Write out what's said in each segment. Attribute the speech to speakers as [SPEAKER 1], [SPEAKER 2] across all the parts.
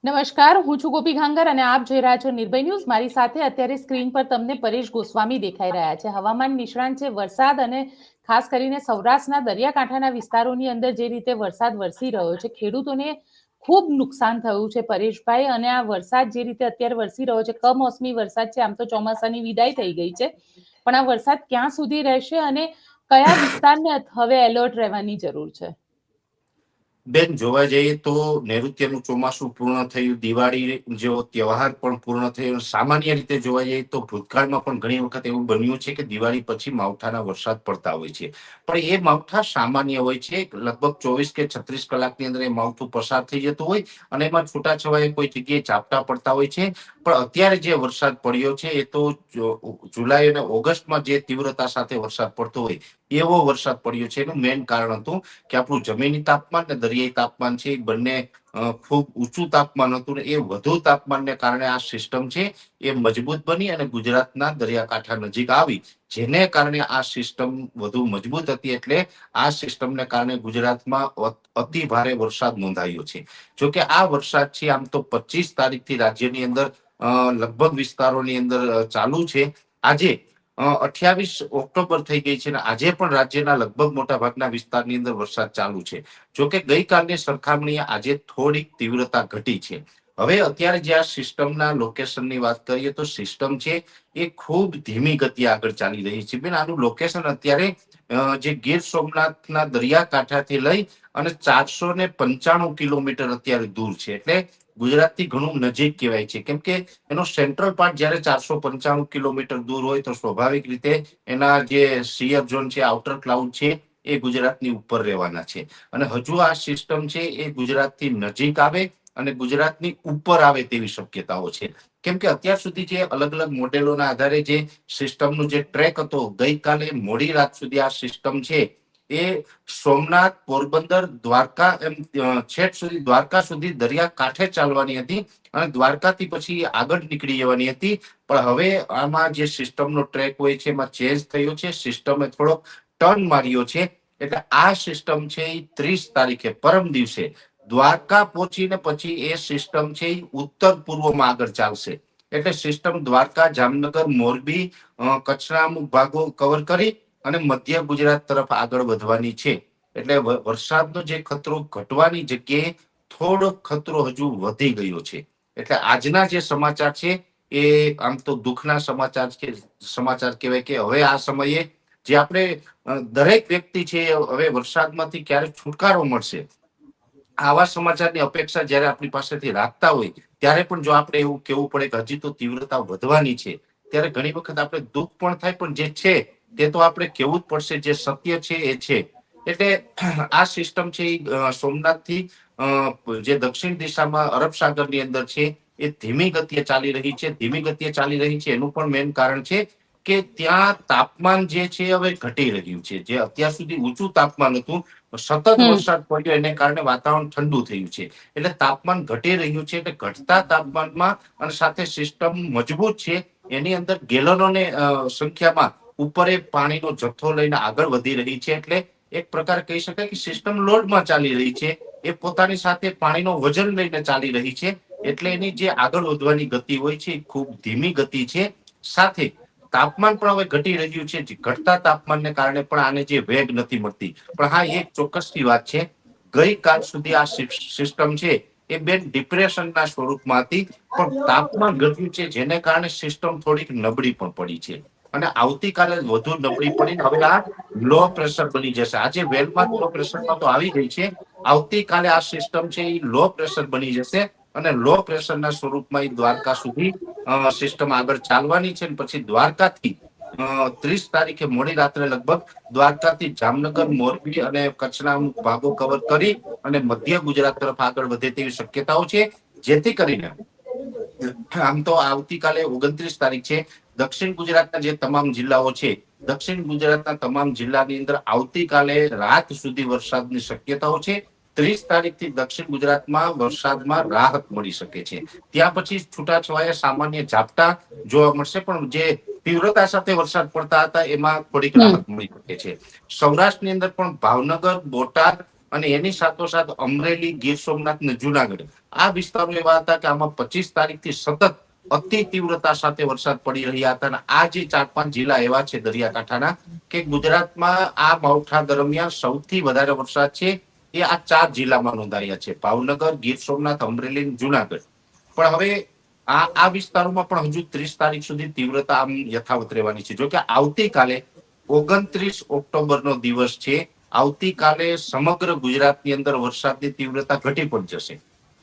[SPEAKER 1] નમસ્કાર, હું છું ગોપી ઘાંગર અને આપ જોઈ રહ્યા છો નિર્ભય ન્યૂઝ। મારી સાથે અત્યારે સ્ક્રીન પર તમને પરેશ ગોસ્વામી દેખાઈ રહ્યા છે। હવામાન નિષ્ણાંત છે। વરસાદ અને ખાસ કરીને સૌરાષ્ટ્રના દરિયાકાંઠાના વિસ્તારોની અંદર જે રીતે વરસાદ વરસી રહ્યો છે, ખેડૂતોને ખૂબ નુકસાન થયું છે પરેશભાઈ। અને આ વરસાદ જે રીતે અત્યારે વરસી રહ્યો છે, કમોસમી વરસાદ છે। આમ તો ચોમાસાની વિદાય થઈ ગઈ છે, પણ આ વરસાદ ક્યાં સુધી રહેશે અને કયા વિસ્તારને હવે એલર્ટ રહેવાની જરૂર છે?
[SPEAKER 2] બેન, જોવા જઈએ તો નૈઋત્યનું ચોમાસું પૂર્ણ થયું, દિવાળી જેવો તહેવાર પણ પૂર્ણ થયો। સામાન્ય રીતે જોવા જઈએ તો ભૂતકાળમાં પણ ઘણી વખત એવું બન્યું છે કે દિવાળી પછી માવઠાના વરસાદ પડતા હોય છે, પણ એ માવઠા સામાન્ય હોય છે। લગભગ 24 કે 36 કલાકની અંદર એ માવઠું પસાર થઈ જતું હોય અને એમાં છૂટાછવાયા કોઈ જગ્યાએ ઝાપટા પડતા હોય છે। પણ અત્યારે જે વરસાદ પડ્યો છે એ તો જુલાઈ અને ઓગસ્ટમાં જે તીવ્રતા સાથે વરસાદ પડતો હોય એવો વરસાદ પડ્યો છે। એનું મેઇન કારણ હતું કે આપણું જમીની તાપમાન ને દરિયાઈ તાપમાન છે એ બંને ખૂબ ઊંચું તાપમાન હતું ને એ વધુ તાપમાનને કારણે આ સિસ્ટમ છે એ મજબૂત બની અને ગુજરાતના દરિયાકાંઠા નજીક આવી, જેને કારણે આ સિસ્ટમ વધુ મજબૂત હતી। એટલે આ સિસ્ટમને કારણે ગુજરાતમાં અતિ ભારે વરસાદ નોંધાયો છે। જોકે આ વરસાદ છે આમ તો 25 તારીખથી રાજ્યની અંદર લગભગ વિસ્તારોની અંદર ચાલુ છે। આજે 28 ઓક્ટોબર થઈ ગઈ છે અને આજે પણ રાજ્યના લગભગ મોટા ભાગના વિસ્તારની અંદર વરસાદ ચાલુ છે। જોકે ગઈકાલની સરખામણીએ આજે થોડીક તીવ્રતા ઘટી છે। હવે અત્યારે જે આ સિસ્ટમના લોકેશનની વાત કરીએ તો સિસ્ટમ છે એ ખૂબ ધીમી ગતિએ આગળ ચાલી રહી છે। બેન, આનું લોકેશન અત્યારે જે ગીર સોમનાથના દરિયાકાંઠાથી લઈ અને 495 કિલોમીટર અત્યારે દૂર છે। એટલે ગુજરાતથી ઘણું નજીક કહેવાય છે, કેમ કે એનો સેન્ટ્રલ પાર્ટ જયારે 495 કિલોમીટર દૂર હોય તો સ્વાભાવિક રીતે એના જે સિયર ઝોન છે, આઉટર ક્લાઉડ છે, એ ગુજરાતની ઉપર રહેવાના છે। અને હજુ આ સિસ્ટમ છે એ ગુજરાતથી નજીક આવે અને ગુજરાતની ઉપર આવે તેવી શક્યતાઓ છે, કેમ કે અત્યાર સુધી જે અલગ અલગ મોડેલોના આધારે જે સિસ્ટમનો જે ટ્રેક હતો, ગઈકાલે મોડી રાત સુધી આ સિસ્ટમ છે એ સોમનાથ, પોરબંદર, દ્વારકા એમ છેક સુધી દ્વારકા સુધી દરિયા કાંઠે ચાલવાની હતી અને દ્વારકાથી પછી આગળ નીકળી જવાની હતી। પણ હવે આમાં જે સિસ્ટમનો ટ્રેક હોય છે એમાં ચેન્જ થયો છે, સિસ્ટમે થોડોક ટર્ન માર્યો છે। એટલે આ સિસ્ટમ છે એ 30 તારીખે પરમ દિવસે દ્વારકા પહોંચીને પછી એ સિસ્ટમ છે એ ઉત્તર પૂર્વમાં આગળ ચાલશે। એટલે સિસ્ટમ દ્વારકા, જામનગર, મોરબી, કચ્છના અમુક ભાગો કવર કરી અને મધ્ય ગુજરાત તરફ આગળ વધવાની છે। એટલે વરસાદનો જે ખતરો ઘટવાની જગ્યાએ થોડોક ખતરો હજુ વધી ગયો છે। એટલે આજના જે સમાચાર છે એ આમ તો દુઃખના સમાચાર કહેવાય કે હવે આ સમયે જે આપણે દરેક વ્યક્તિ છે હવે વરસાદમાંથી ક્યારે છુટકારો મળશે આવા સમાચારની અપેક્ષા જ્યારે આપણી પાસેથી રાખતા હોય ત્યારે પણ જો આપણે એવું કહેવું પડે કે હજી તો તીવ્રતા વધવાની છે, ત્યારે ઘણી વખત આપણે દુઃખ પણ થાય, પણ જે છે તે તો આપણે કહેવું જ પડશે। જે સત્ય છે એ છે। એટલે આ સિસ્ટમ છે એ સોમનાથથી જે દક્ષિણ દિશામાં અરબ સાગરની અંદર છે એ ધીમી ગતિએ ચાલી રહી છે। ધીમી ગતિએ ચાલી રહી છે એનું પણ મેઇન કારણ છે કે ત્યાં તાપમાન જે છે હવે ઘટી રહ્યું છે। જે અત્યાર સુધી ઊંચું તાપમાન હતું, સતત વરસાદ પડ્યો એને કારણે વાતાવરણ ઠંડુ થયું છે, એટલે તાપમાન ઘટી રહ્યું છે। એટલે ઘટતા તાપમાનમાં અને સાથે સિસ્ટમ મજબૂત છે, એની અંદર ગેલનોને સંખ્યામાં ઉપર એ પાણીનો જથ્થો લઈને આગળ વધી રહી છે। એટલે એક પ્રકાર કહી શકાય કે સિસ્ટમ લોડમાં ચાલી રહી છે, એ પોતાની સાથે પાણીનો વજન લઈને ચાલી રહી છે। એટલે એની જે આગળ વધવાની ગતિ હોય છે એ ખૂબ ધીમી ગતિ છે। સાથે તાપમાન પણ હવે ઘટી રહ્યું છે, ઘટતા તાપમાનને કારણે પણ આને જે વેગ નથી મળતી। પણ હા, એક ચોક્કસની વાત છે, ગઈકાલ સુધી આ સિસ્ટમ છે એ બેન ડિપ્રેશનના સ્વરૂપમાં હતી, પણ તાપમાન ઘટ્યું છે જેને કારણે સિસ્ટમ થોડીક નબળી પણ પડી છે અને આવતીકાલે વધુ નબળી પડીને હવે આ લો પ્રેશર બની જશે। આજે વેલમાં લો પ્રેશરમાં તો આવી ગઈ છે, આવતીકાલે આ સિસ્ટમ છે એ લો પ્રેશર બની જશે અને લો પ્રેશરના સ્વરૂપમાં એ દ્વારકા સુધી સિસ્ટમ આગળ ચાલવાની છે। પછી દ્વારકાથી 30 તારીખે મોડી રાત્રે લગભગ દ્વારકાથી જામનગર, મોરબી અને કચ્છના અમુક ભાગો કવર કરી અને મધ્ય ગુજરાત તરફ આગળ વધે તેવી શક્યતાઓ છે। જેથી કરીને આમ તો આવતીકાલે 29 તારીખ છે, દક્ષિણ ગુજરાતના જે તમામ જિલ્લાઓ છે, દક્ષિણ ગુજરાતના તમામ જિલ્લાની અંદર આવતીકાલે રાત સુધી વરસાદની શક્યતાઓ છે। 30 તારીખથી દક્ષિણ ગુજરાતમાં વરસાદમાં રાહત મળી શકે છે। ત્યાં પછી છૂટાછવાયા સામાન્ય ઝાપટા જોવા મળશે, પણ જે તીવ્રતા સાથે વરસાદ પડતા હતા એમાં થોડીક રાહત મળી શકે છે। સૌરાષ્ટ્રની અંદર પણ ભાવનગર, બોટાદ અને એની સાથોસાથ અમરેલી, ગીર સોમનાથ અને જુનાગઢ આ વિસ્તારો એવા હતા કે આમાં 25 તારીખથી સતત અતિ તીવ્રતા સાથે વરસાદ પડી રહ્યા હતા. અને આ જે 4-5 જિલ્લા એવા છે દરિયાકાંઠાના કે ગુજરાતમાં આ માવઠા દરમિયાન સૌથી વધારે વરસાદ છે એ આ 4 જિલ્લામાં નોંધાયા છે: ભાવનગર, ગીર સોમનાથ, અમરેલી, જુનાગઢ. પણ હવે આ વિસ્તારોમાં પણ હજુ 30 તારીખ સુધી તીવ્રતા આમ યથાવત રહેવાની છે. જો કે આવતીકાલે 29 ઓક્ટોબરનો દિવસ છે. આવતીકાલે સમગ્ર ગુજરાતની અંદર વરસાદની તીવ્રતા ઘટી પણ જશે.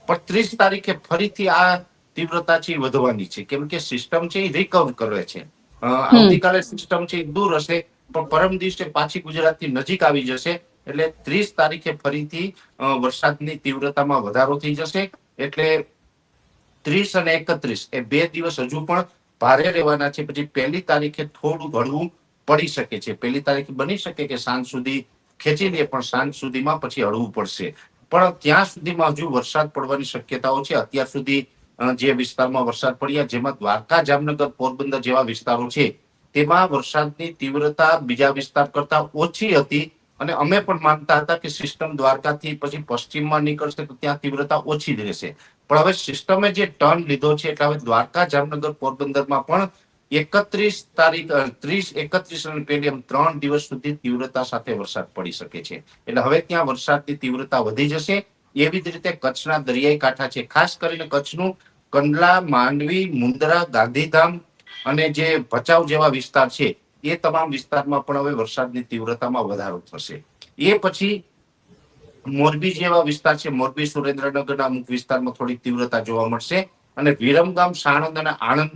[SPEAKER 2] પણ 30 તારીખે ફરીથી આ તીવ્રતા છે વધવાની છે, કેમ કે સિસ્ટમ છે એ રિકવર કરે છે. આવતીકાલે સિસ્ટમ છે દૂર હશે, પણ પરમ દિવસે પાછી ગુજરાતની નજીક આવી જશે. એટલે 30 તારીખે ફરીથી વરસાદની તીવ્રતામાં વધારો થઈ જશે. એટલે 30 અને 31 એ 2 દિવસ હજુ પણ ભારે રહેવાના છે. પછી 1 તારીખે થોડું હળવું પડી શકે છે. 1 તારીખે બની શકે કે સાંજ સુધી ખેંચી લે, પણ સાંજ સુધીમાં પછી હળવું પડશે. પણ ત્યાં સુધીમાં હજુ વરસાદ પડવાની શક્યતાઓ છે. અત્યાર સુધી જે વિસ્તારમાં વરસાદ પડ્યા, જેમાં દ્વારકા, જામનગર, પોરબંદર જેવા વિસ્તારો છે, તેમાં વરસાદની તીવ્રતા બીજા વિસ્તાર કરતા ઓછી હતી. અને અમે પણ માનતા હતા કે સિસ્ટમ દ્વારકાથી પછી પશ્ચિમમાં નીકળશે તો ત્યાં તીવ્રતા ઓછી જ રહેશે. પણ હવે સિસ્ટમે જે ટર્ન લીધો છે, એટલે હવે દ્વારકા, જામનગર, પોરબંદરમાં પણ 31 તારીખ, 30, 31 અને 1 એમ 3 દિવસ સુધી તીવ્રતા સાથે વરસાદ પડી શકે છે. એટલે હવે ત્યાં વરસાદની તીવ્રતા વધી જશે. એવી જ રીતે કચ્છના દરિયાઈ કાંઠા છે, ખાસ કરીને કચ્છનું કંડલા, માંડવી, મુન્દ્રા, ગાંધીધામ અને જે ભચાઉ જેવા વિસ્તાર છે, એ તમામ વિસ્તારમાં પણ હવે વરસાદની તીવ્રતામાં વધારો થશે. એ પછી મોરબી જેવા વિસ્તાર છે, મોરબી, સુરેન્દ્રનગરના અમુક વિસ્તારમાં થોડી તીવ્રતા જોવા મળશે. અને વિરમગામ, સાણંદ અને આણંદ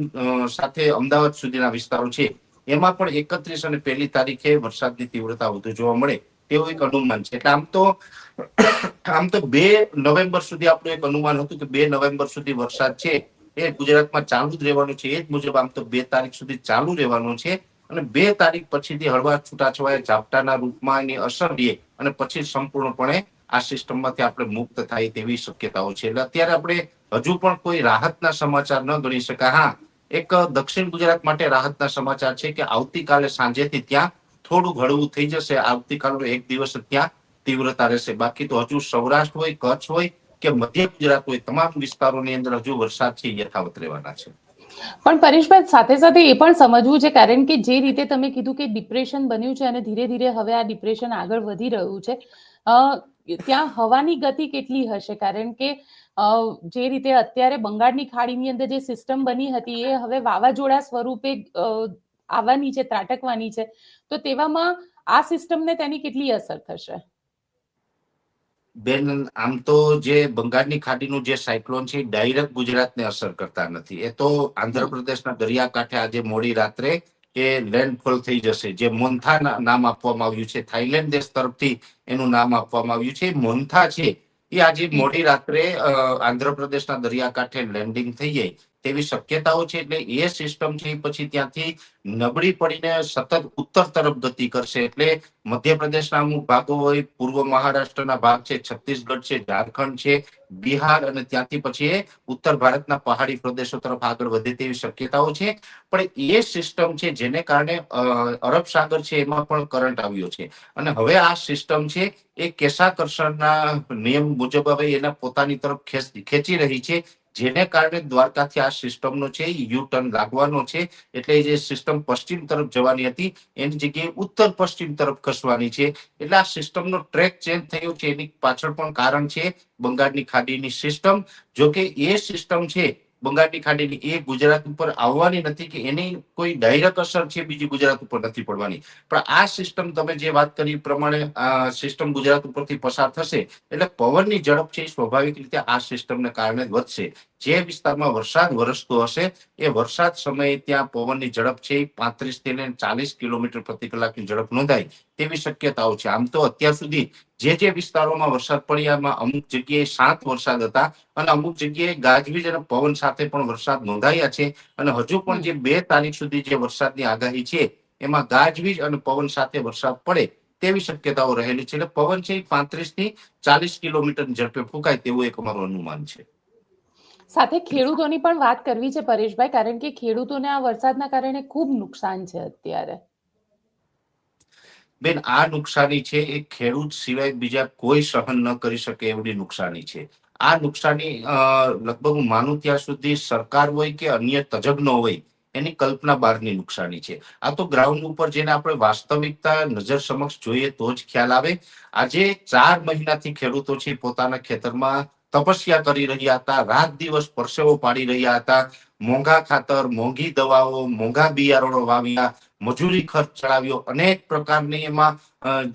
[SPEAKER 2] સાથે અમદાવાદ સુધીના વિસ્તારો છે, એમાં પણ 31 અને 1 તારીખે વરસાદની તીવ્રતા વધુ જોવા મળે તેવું એક અનુમાન છે. એટલે આમ તો 2 નવેમ્બર સુધી આપણું એક અનુમાન હતું કે 2 નવેમ્બર સુધી વરસાદ છે એ ગુજરાતમાં ચાલુ જ રહેવાનો છે. એ જ મુજબ આમ તો 2 તારીખ સુધી ચાલુ રહેવાનો છે. અને 2 તારીખ પછીથી હળવા છૂટાછવાયા ઝાપટાના રૂપમાં એની અસર રહે અને પછી સંપૂર્ણપણે આ સિસ્ટમમાંથી આપણે મુક્ત થાય તેવી શક્યતાઓ છે. એટલે અત્યારે આપણે હજુ પણ કોઈ રાહતના સમાચાર ન ગણી શકાય. હા, એક દક્ષિણ ગુજરાત માટે રાહતના સમાચાર છે કે આવતીકાલે સાંજેથી ત્યાં થોડું હળવું થઈ જશે. આવતીકાલનો એક દિવસ ત્યાં તીવ્રતા રહેશે. બાકી તો હજુ સૌરાષ્ટ્ર હોય, કચ્છ હોય કે મધ્ય ગુજરાત હોય, તમામ વિસ્તારોની અંદર હજુ વરસાદ છે યથાવત રહેવાના છે.
[SPEAKER 1] પણ પરેશભાઈ, સાથે સાથે એ પણ સમજવું છે, કારણ કે જે રીતે તમે કીધું કે ડિપ્રેશન બન્યું છે અને ધીરે ધીરે હવે આ ડિપ્રેશન આગળ વધી રહ્યું છે, ત્યાં હવાની ગતિ કેટલી હશે? કારણ કે જે રીતે અત્યારે બંગાળની ખાડીની અંદર જે સિસ્ટમ બની હતી, એ હવે વાવાઝોડા સ્વરૂપે આવવાની છે, ત્રાટકવાની છે. તો તેવામાં આ સિસ્ટમને તેની કેટલી અસર થશે?
[SPEAKER 2] બેન, આમ તો જે બંગાળની ખાડીનું જે સાયક્લોન છે, ડાયરેક્ટ ગુજરાતને અસર કરતા નથી. એ તો આંધ્રપ્રદેશના દરિયાકાંઠે આજે મોડી રાત્રે એ લેન્ડફોલ થઈ જશે. જે મોન્થા નામ આપવામાં આવ્યું છે, થાઈલેન્ડ દેશ તરફથી એનું નામ આપવામાં આવ્યું છે. મોન્થા છે એ આજે મોડી રાત્રે આંધ્રપ્રદેશના દરિયાકાંઠે લેન્ડિંગ થઈ જાય તેવી શક્યતાઓ છે. એટલે એ સિસ્ટમ છે પછી ત્યાંથી નબળી પડીને સતત ઉત્તર તરફ ગતિ કરશે. એટલે મધ્યપ્રદેશના અમુક ભાગો હોય, પૂર્વ મહારાષ્ટ્રના ભાગ છે, છત્તીસગઢ છે, ઝારખંડ છે, બિહાર અને ત્યાંથી પછી એ ઉત્તર ભારતના પહાડી પ્રદેશો તરફ આગળ વધે તેવી શક્યતાઓ છે. પણ એ સિસ્ટમ છે જેને કારણે અરબ સાગર છે એમાં પણ કરંટ આવ્યો છે. અને હવે આ સિસ્ટમ છે એ કેશાકર્ષણના નિયમ મુજબ હવે એના પોતાની તરફ ખેંચી રહી છે, જેને કારણે દ્વારકાથી આ સિસ્ટમનો છે યુ ટર્ન લાગવાનો છે. એટલે જે સિસ્ટમ પશ્ચિમ તરફ જવાની હતી એની જગ્યાએ ઉત્તર પશ્ચિમ તરફ ખસવાની છે. એટલે આ સિસ્ટમનો ટ્રેક ચેન્જ થયો છે. એની પાછળ પણ કારણ છે બંગાળની ખાડીની સિસ્ટમ. જો કે એ સિસ્ટમ છે બંગાળની ખાડીની, એ ગુજરાત ઉપર આવવાની નથી કે એની કોઈ ડાયરેક્ટ અસર છે બીજી ગુજરાત ઉપર નથી પડવાની. પણ આ સિસ્ટમ તમે જે વાત કરી પ્રમાણે આ સિસ્ટમ ગુજરાત ઉપરથી પસાર થશે એટલે પવનની ઝડપ છે સ્વાભાવિક રીતે આ સિસ્ટમને કારણે જ વધશે. જે વિસ્તારમાં વરસાદ વરસતો હશે એ વરસાદ સમયે ત્યાં પવનની ઝડપ છે 35 થી 40 કિલોમીટર પ્રતિ કલાકની ઝડપ નોંધાય તેવી શક્યતાઓ છે. આમ તો અત્યાર સુધી જે વિસ્તારોમાં વરસાદ પડ્યા એમાં અમુક જગ્યાએ 7 વરસાદ હતા અને અમુક જગ્યાએ ગાજવીજ અને પવન સાથે પણ વરસાદ નોંધાયા છે. અને હજુ પણ જે 2 તારીખ સુધી જે વરસાદની આગાહી છે એમાં ગાજવીજ અને પવન સાથે વરસાદ પડે તેવી શક્યતાઓ રહેલી છે. એટલે પવન છે 35 થી 40 કિલોમીટર ઝડપે ફૂંકાય તેવું એક અમારું અનુમાન છે.
[SPEAKER 1] સાથે ખેડૂતોની પણ વાત કરવી છે પરેશભાઈ, કારણ કે ખેડૂતોને આ વરસાદના કારણે ખૂબ નુકસાન છે અત્યારે.
[SPEAKER 2] બેન, આ નુકસાની છે એ ખેડૂત સિવાય બીજા કોઈ સહન ન કરી શકે એવડી નુકસાની છે. આ નુકસાની લગભગ હું માનું ત્યાં સુધી સરકાર હોય કે અન્ય તજજ્ઞો હોય એની કલ્પના બહારની નુકસાની છે. આ તો ગ્રાઉન્ડ ઉપર જેને આપણે વાસ્તવિકતા નજર સમક્ષ જોઈએ તો જ ખ્યાલ આવે. આજે 4 મહિનાથી ખેડૂતો છે પોતાના ખેતરમાં તપસ્યા કરી રહ્યા હતા, રાત દિવસ પરસેવો પાડી રહ્યા હતા, મોંઘા ખાતર, મોંઘી દવાઓ, મોંઘા બિયારણો વાવ્યા, મજૂરી ખર્ચ ચડાવ્યો, અનેક પ્રકારની એમાં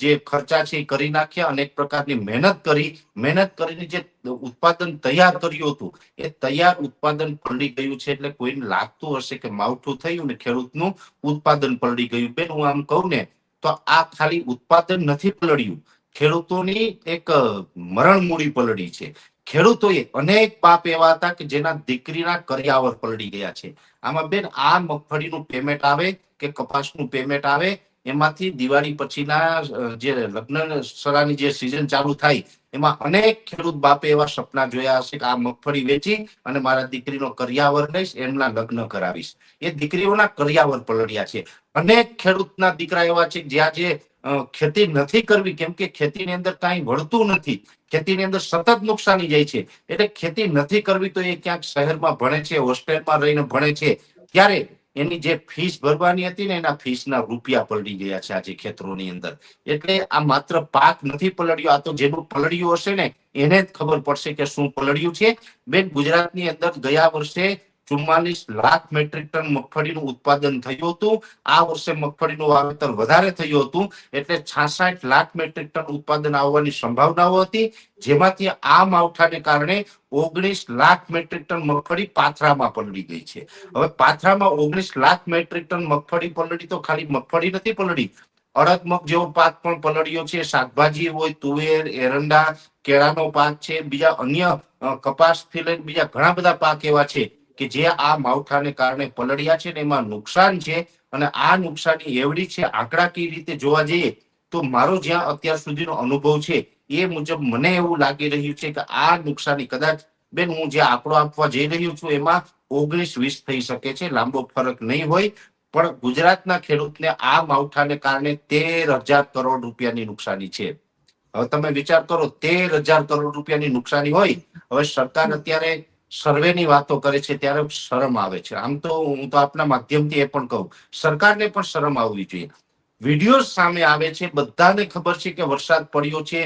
[SPEAKER 2] જે ખર્ચા છે એ કરી નાખ્યા, અનેક પ્રકારની મહેનત કરીને જે ઉત્પાદન તૈયાર કર્યું હતું એ તૈયાર ઉત્પાદન પલળી ગયું છે. એટલે કોઈને લાગતું હશે કે માવઠું થયું ને ખેડૂતનું ઉત્પાદન પલળી ગયું. બેન, હું આમ કહું ને તો આ ખાલી ઉત્પાદન નથી પલળ્યું, ખેડૂતોની એક મરણ મૂડી પલળી છે. ખેડૂતોએ અનેક પાપ એવા હતા કે જેના દીકરીના કરિયાવર પલળી ગયા છે. આમાં બેન આ મગફળીનું પેમેન્ટ આવે કે કપાસનું પેમેન્ટ આવે, એમાંથી દિવાળી પછીના જે લગ્ન સરાની જે સિઝન ચાલુ થાય એમાં અનેક ખેડૂત બાપે એવા સપના જોયા હશે કે આ મગફળી વેચી અને મારા દીકરીનો કરિયાવર લઈશ, એમના લગ્ન કરાવીશ. એ દીકરીઓના કરિયાવર પલળ્યા છે. અનેક ખેડૂતના દીકરા એવા છે જ્યાં જે ખેતી નથી કરવી કેમ કે ખેતીની અંદર કાંઈ વળતું નથી, ખેતીની અંદર સતત નુકસાની જાય છે. એટલે ખેતી નથી કરવી તો એ ક્યાંક શહેરમાં ભણે છે, હોસ્ટેલમાં રહીને ભણે છે, ત્યારે એની જે ફીસ ભરવાની હતી ને એના ફીસના રૂપિયા પલળી ગયા છે આજે ખેતરોની અંદર. એટલે આ માત્ર પાક નથી પલળ્યો, આ તો જેનું પલળ્યું હશે ને એને જ ખબર પડશે કે શું પલળ્યું છે. બેન, ગુજરાતની અંદર ગયા વર્ષે 44 લાખ મેટ્રિક ટન મગફળીનું ઉત્પાદન થયું હતું. આ વર્ષે મગફળીનું વાવેતર વધારે થયું હતું એટલે 66 લાખ મેટ્રિક ટન ઉત્પાદન આવવાની સંભાવનાઓ હતી, જેમાંથી આ માવઠાને કારણે 19 લાખ મેટ્રિક ટન મગફળી પાથરામાં પલળી ગઈ છે. હવે પાથરામાં 19 લાખ મેટ્રિક ટન મગફળી પલળી તો ખાલી મગફળી નથી પલળી, અડદ મગ જેવો પાક પણ પલળ્યો છે, શાકભાજી હોય, તુવેર, એરંડા, કેળાનો પાક છે, બીજા અન્ય કપાસથી લઈને બીજા ઘણા બધા પાક એવા છે કે જે આ માવઠાને કારણે પલળ્યા છે ને એમાં નુકસાન છે. અને આ નુકસાની એવડી છે, આંકડાકીય રીતે જોવા જઈએ તો મારો જ્યાં અત્યાર સુધીનો અનુભવ છે એ મુજબ મને એવું લાગી રહ્યું છે કે આ નુકસાની કદાચ બેન હું જે આંકડો આપવા જઈ રહ્યું છું એમાં 19-20 થઈ શકે છે, લાંબો ફરક નહીં હોય. પણ ગુજરાતના ખેડૂતને આ માવઠાને કારણે 13,000 કરોડ રૂપિયાની નુકસાની છે. હવે તમે વિચાર કરો, 13,000 કરોડ રૂપિયાની નુકસાની હોય. હવે સરકાર અત્યારે સર્વેની વાતો કરે છે ત્યારે શરમ આવે છે. આમ તો હું તો આપના માધ્યમથી એ પણ કહું, સરકારને પણ શરમ આવવી જોઈએ. વિડીયો સામે આવે છે, બધાને ખબર છે કે વરસાદ પડ્યો છે,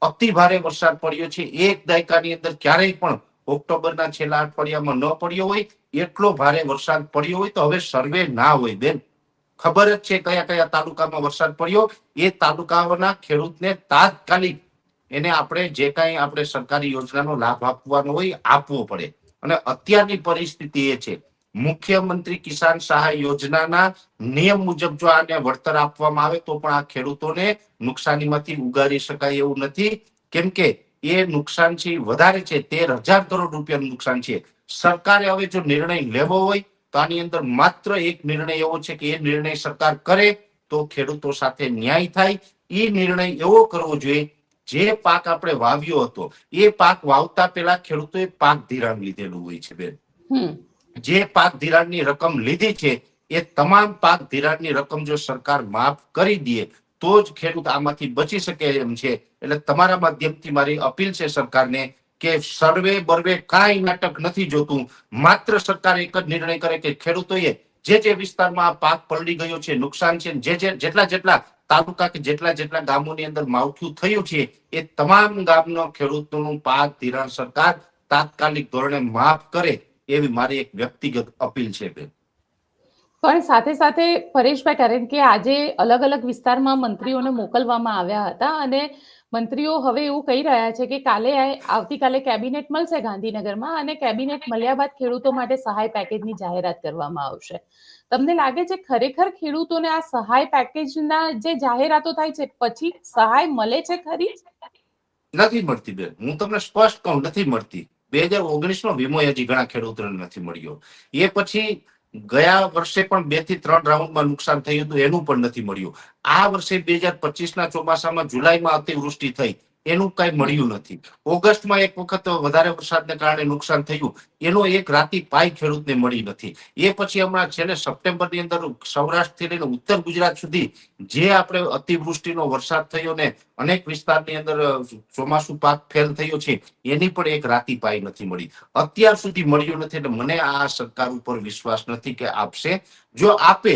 [SPEAKER 2] અતિ ભારે વરસાદ પડ્યો છે. એક દાયકાની અંદર ક્યારેય પણ ઓક્ટોબરના છેલ્લા અઠવાડિયામાં ન પડ્યો હોય એટલો ભારે વરસાદ પડ્યો હોય તો હવે સર્વે ના હોય. બેન, ખબર જ છે કયા કયા તાલુકામાં વરસાદ પડ્યો. એ તાલુકાઓના ખેડૂતને તાત્કાલિક એને આપણે જે કાંઈ આપણે સરકારી યોજનાનો લાભ આપવાનો હોય આપવો પડે. અને અત્યારની પરિસ્થિતિ એ છે, મુખ્યમંત્રી કિસાન સહાય યોજનાના નિયમ મુજબ જો આને વળતર આપવામાં આવે તો પણ આ ખેડૂતોને નુકસાનીમાંથી ઉગારી શકાય એવું નથી. કેમ કે એ નુકસાન છે વધારે છે, 13,000 કરોડ રૂપિયાનું નુકસાન છે. સરકારે હવે જો નિર્ણય લેવો હોય તો આની અંદર માત્ર એક નિર્ણય એવો છે કે એ નિર્ણય સરકાર કરે તો ખેડૂતો સાથે ન્યાય થાય. એ નિર્ણય એવો કરવો જોઈએ, જે પાક આપણે વાવ્યો હતો એ પાક વાવતા પહેલા ખેડૂતોએ પાક ધિરાણ લીધેલું હોય છે. બેન, જે પાક ધિરાણની રકમ લીધી છે એ તમામ પાક ધિરાણની રકમ જો સરકાર માફ કરી દે તો જ ખેડૂત આમાંથી બચી શકે એમ છે. એટલે તમારા માધ્યમથી મારી અપીલ છે સરકારને કે સર્વે બર્વે કાંઈ નાટક નથી જોતું. માત્ર સરકાર એક જ નિર્ણય કરે કે ખેડૂતોએ જે વિસ્તારમાં આ પાક પલળી ગયો છે, નુકસાન છે, જેટલા તાલુકા કે જેટલા ગામોની અંદર માવઠું થયું છે એ તમામ ગામનો ખેડૂતોનું પાક ધિરાણ સરકાર તાત્કાલિક ધોરણે માફ કરે એવી મારી એક વ્યક્તિગત અપીલ છે. બેન,
[SPEAKER 1] પણ સાથે સાથે પરેશભાઈ, કારણ કે આજે અલગ અલગ વિસ્તારમાં મંત્રીઓને મોકલવામાં આવ્યા હતા અને મંત્રીઓ હવે એવું કહી રહ્યા છે કે આવતીકાલે કેબિનેટ મળશે ગાંધીનગરમાં અને કેબિનેટ મળ્યા બાદ ખેડૂતો માટે સહાય પેકેજની જાહેરાત કરવામાં આવશે. તમને લાગે છે ખરેખર ખેડૂતોને આ સહાય પેકેજના જે જાહેરાતો થાય છે પછી સહાય મળે છે ખરી?
[SPEAKER 2] નથી મળતી. બેન, હું તમને સ્પષ્ટ કહું, નથી મળતી. 2019 નો વીમો હજી ઘણા ખેડૂતોને નથી મળ્યો. એ પછી ગયા વર્ષે પણ 2 થી 3 રાઉન્ડમાં નુકસાન થયું હતું, એનું પણ નથી મળ્યું. આ વર્ષે 2025ના ચોમાસામાં જુલાઈમાં અતિવૃષ્ટિ થઈ, એનું કઈ મળ્યું નથી. ઓગસ્ટમાં એક વખત વધારે વરસાદને કારણે નુકસાન થયું, એનો એક રાતી પાય ખેડૂતને મળી નથી. એ પછી હમણાં છેલ્લે સપ્ટેમ્બરની અંદર સૌરાષ્ટ્રથી લઈને ઉત્તર ગુજરાત સુધી જે આપણે અતિવૃષ્ટિનો વરસાદ થયો ને અનેક વિસ્તારની અંદર ચોમાસું પાક ફેલ થયો છે, એની પણ એક રાતી પાય નથી મળી. અત્યાર સુધી મળ્યું નથી. એટલે મને આ સરકાર ઉપર વિશ્વાસ નથી કે આપશે. જો આપે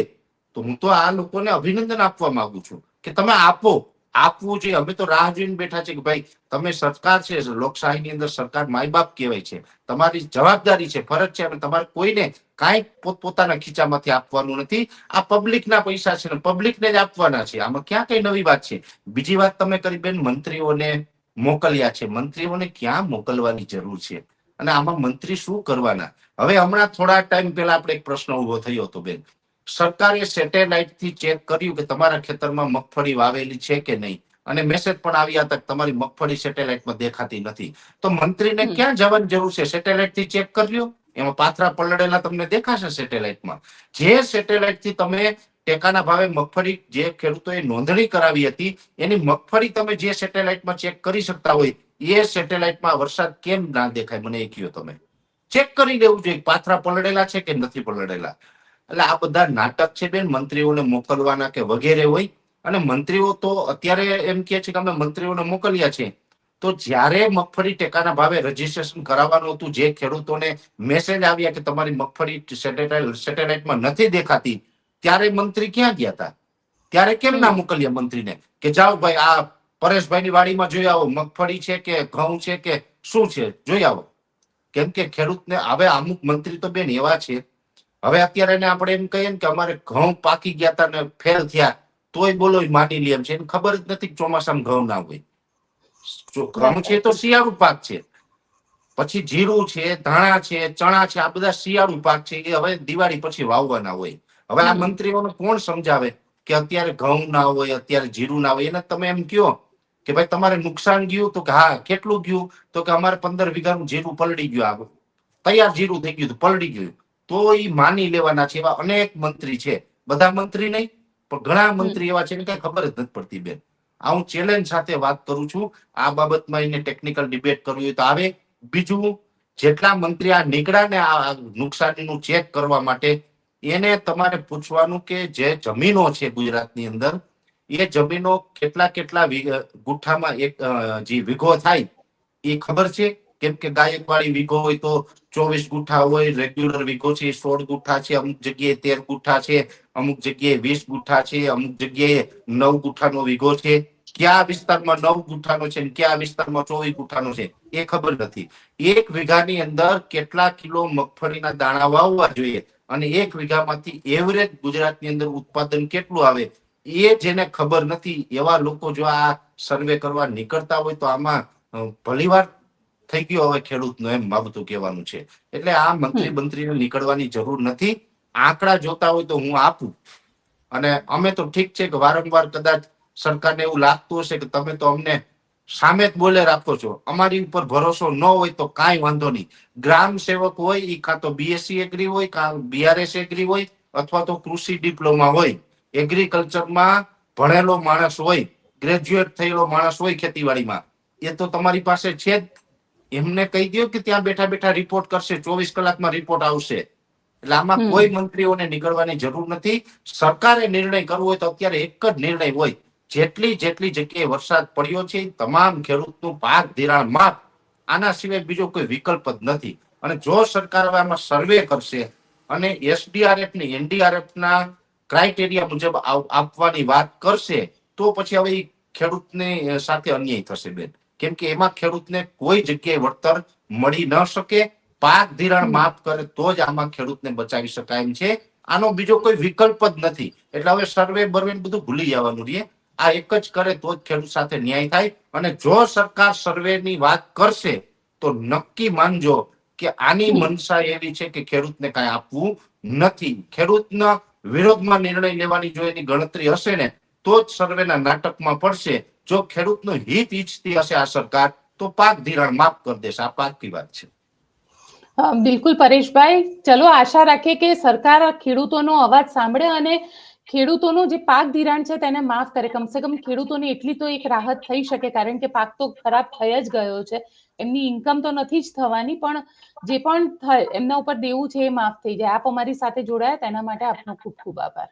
[SPEAKER 2] તો હું તો આ લોકોને અભિનંદન આપવા માંગુ છું કે તમે આપવું જોઈએ. અમે તો રાહ જોઈને બેઠા છે કે ભાઈ તમે સરકાર છે, લોકશાહીની અંદર સરકાર માય બાપ કહેવાય છે, તમારી જવાબદારી છે, ફરજ છે, અને તમારે કોઈને કાંઈ પોતપોતાના ખીચામાંથી આપવાનું નથી. આ પબ્લિકના પૈસા છે ને પબ્લિકને જ આપવાના છે. આમાં ક્યાં કઈ નવી વાત છે? બીજી વાત તમે કરી બેન, મંત્રીઓને મોકલ્યા છે. મંત્રીઓને ક્યાં મોકલવાની જરૂર છે અને આમાં મંત્રી શું કરવાના? હવે હમણાં થોડા ટાઈમ પહેલા આપણે એક પ્રશ્ન ઉભો થયો હતો બેન, સરકારે સેટેલાઇટ થી ચેક કર્યું કે તમારા ખેતરમાં મગફળી વાવેલી છે કે નહીં, અને મેસેજ પણ આવ્યા હતા કે તમારી મગફળી સેટેલાઇટમાં દેખાતી નથી. તો મંત્રીને ક્યાં જવાની જરૂર છે? સેટેલાઇટ થી ચેક કર્યો, એમાં પાથરા પલળેલા તમને દેખાશે સેટેલાઇટમાં. જે સેટેલાઇટ થી તમે ટેકાના ભાવે મગફળી જે ખેડૂતોએ નોંધણી કરાવી હતી, એની મગફળી તમે જે સેટેલાઇટમાં ચેક કરી શકતા હોય, એ સેટેલાઇટમાં વરસાદ કેમ ના દેખાય? મને એ કહ્યું. તમે ચેક કરી લેવું જોઈએ પાથરા પલળેલા છે કે નથી પલળેલા. એટલે આ બધા નાટક છે બેન, મંત્રીઓને મોકલવાના કે વગેરે હોય. અને મંત્રીઓ તો અત્યારે એમ કે છે કે અમે મંત્રીઓને મોકલ્યા છે, તો જ્યારે મગફળી ટેકાના ભાવે રજીસ્ટ્રેશન કરાવવાનું હતું, જે ખેડૂતોને મેસેજ આવ્યા કે તમારી મગફળી સેટેલાઇટમાં નથી દેખાતી, ત્યારે મંત્રી ક્યાં ગયા હતા? ત્યારે કેમ ના મોકલ્યા મંત્રીને કે જાઓ ભાઈ આ પરેશભાઈની વાડીમાં જોઈ આવો, મગફળી છે કે ઘઉં છે કે શું છે જોઈ આવો. કેમ કે ખેડૂતને હવે અમુક મંત્રી તો બેન એવા છે, હવે અત્યારે આપણે એમ કહીએ ને કે અમારે ઘઉં પાકી ગયા હતા ને ફેલ થયા, તોય બોલો માની લે એમ છે. એને ખબર જ નથી ચોમાસામાં ઘઉં ના હોય. ઘઉં છે તો શિયાળુ પાક છે, પછી જીરું છે, ધાણા છે, ચણા છે, આ બધા શિયાળુ પાક છે, એ હવે દિવાળી પછી વાવવાના હોય. હવે આ મંત્રીઓને કોણ સમજાવે કે અત્યારે ઘઉં ના હોય, અત્યારે જીરું ના હોય? એને તમે એમ કયો કે ભાઈ તમારે નુકસાન ગયું, તો કે હા કેટલું ગયું, તો કે અમારે 15 વીઘાનું જીરું પલળી ગયું, તૈયાર જીરું થઈ ગયું, પલળી ગયું. તો એ માની લેવાના છે. એવા અનેક મંત્રી છે, બધા મંત્રી નહીં પણ ઘણા મંત્રી એવા છે ને કઈ ખબર જ નથી પડતી બેન. આ હું ચેલેન્જ સાથે વાત કરું છું. આ બાબતમાં એને ટેકનિકલ ડિબેટ કરવી હોય તો આવે. બીજું, જેટલા મંત્રી આ નીકળ્યા ને આ નુકસાનીનું ચેક કરવા માટે, એને તમારે પૂછવાનું કે જે જમીનો છે ગુજરાતની અંદર, એ જમીનો કેટલા કેટલા ગુઠ્ઠામાં એક જે વીઘો થાય એ ખબર છે? કેમ કે ગાયકવાડી વીઘો હોય તો 24 ગુઠ્ઠા હોય, રેગ્યુલર વીઘો છે 16 ગુઠ્ઠા છે, અમુક જગ્યાએ 13 ગુઠ્ઠા છે, અમુક જગ્યાએ 20 ગુઠ્ઠા છે, અમુક જગ્યાએ 9 ગુઠ્ઠાનો વીઘો છે. કયા વિસ્તારમાં 9 ગુઠ્ઠાનો છે, કયા વિસ્તારમાં 24 ગુઠ્ઠાનો છે, એ ખબર નથી. એક વીઘાની અંદર કેટલા કિલો મગફળીના દાણા વાવવા જોઈએ અને એક વીઘામાંથી એવરેજ ગુજરાતની અંદર ઉત્પાદન કેટલું આવે, એ જેને ખબર નથી, એવા લોકો જો આ સર્વે કરવા નીકળતા હોય તો આમાં ભલીવાર થઈ ગયો હવે ખેડૂતનો, એમ બાબતું કહેવાનું છે. એટલે આ મંત્રીને નીકળવાની જરૂર નથી. આંકડા જોતા હોય તો હું આપું, અને અમે તો ઠીક છે કે વારંવાર કદાચ સરકારને એવું લાગતું હશે કે તમે તો અમને સામે જ બોલે રાખો છો, અમારી ઉપર ભરોસો ન હોય તો કાંઈ વાંધો નહીં. ગ્રામ સેવક હોય એ કાં તો બીએસસી એગ્રી હોય, કાં બીઆરએસ એગ્રી હોય, અથવા તો કૃષિ ડિપ્લોમા હોય, એગ્રીકલ્ચરમાં ભણેલો માણસ હોય, ગ્રેજ્યુએટ થયેલો માણસ હોય ખેતીવાડીમાં, એ તો તમારી પાસે છે જ. એમને કહી દો કે ત્યાં બેઠા બેઠા રિપોર્ટ કરશે, 24 કલાકમાં રિપોર્ટ આવશે. એટલે આમાં કોઈ મંત્રીઓને નીકળવાની જરૂર નથી. સરકારે નિર્ણય કરવો હોય તો અત્યારે એક જ નિર્ણય હોય, જેટલી જગ્યાએ વરસાદ પડ્યો છે તમામ ખેડૂતનું પાક ધિરાણ માફ, આના સિવાય બીજો કોઈ વિકલ્પ જ નથી. અને જો સરકાર આમાં સર્વે કરશે અને એસડીઆરએફ ને એનડીઆરએફ ના ક્રાઇટેરિયા મુજબ આપવાની વાત કરશે, તો પછી હવે ખેડૂતને સાથે અન્યાય થશે બેન. કેમ કે એમાં ખેડૂતને કોઈ જગ્યાએ વળતર મળી ન શકે. પાક ધિરાણ માફ કરે તો જ આમાં ખેડૂતને બચાવી શકાય એમ છે. આનો બીજો કોઈ વિકલ્પ જ નથી. એટલે હવે સર્વે બર્વે બધું ભૂલી જવાનું રહે. આ એક જ કરે તો જ ખેડૂત સાથે ન્યાય થાય. અને જો સરકાર સર્વેની વાત કરશે તો નક્કી માનજો કે આની મનસા એવી છે કે ખેડૂતને કાંઈ આપવું નથી. ખેડૂતના વિરોધમાં નિર્ણય લેવાની જો એની ગણતરી હશે ને તો જ સર્વેના નાટકમાં પડશે. જો ખેડૂતનું હિત ઈચ્છતી હશે આ સરકાર તો પાક ધિરાણ માફ કરી દેશે. આ પાકી વાત છે.
[SPEAKER 1] બિલકુલ પરેશભાઈ, ચલો આશા રાખીએ કે સરકાર ખેડૂતોનો અવાજ સાંભળે અને ખેડૂતોનું જે પાક ધિરાણ છે તેને માફ કરે, કમસે કમ ખેડૂતોને એટલી તો એક રાહત થઈ શકે, કારણ કે પાક તો ખરાબ થઈ જ ગયો છે, એમની ઇન્કમ તો નથી જ થવાની, પણ જે પણ થાય એમના ઉપર દેવું છે એ માફ થઈ જાય. આપ અમારી સાથે જોડાયા તેના માટે આપનો ખૂબ ખૂબ આભાર.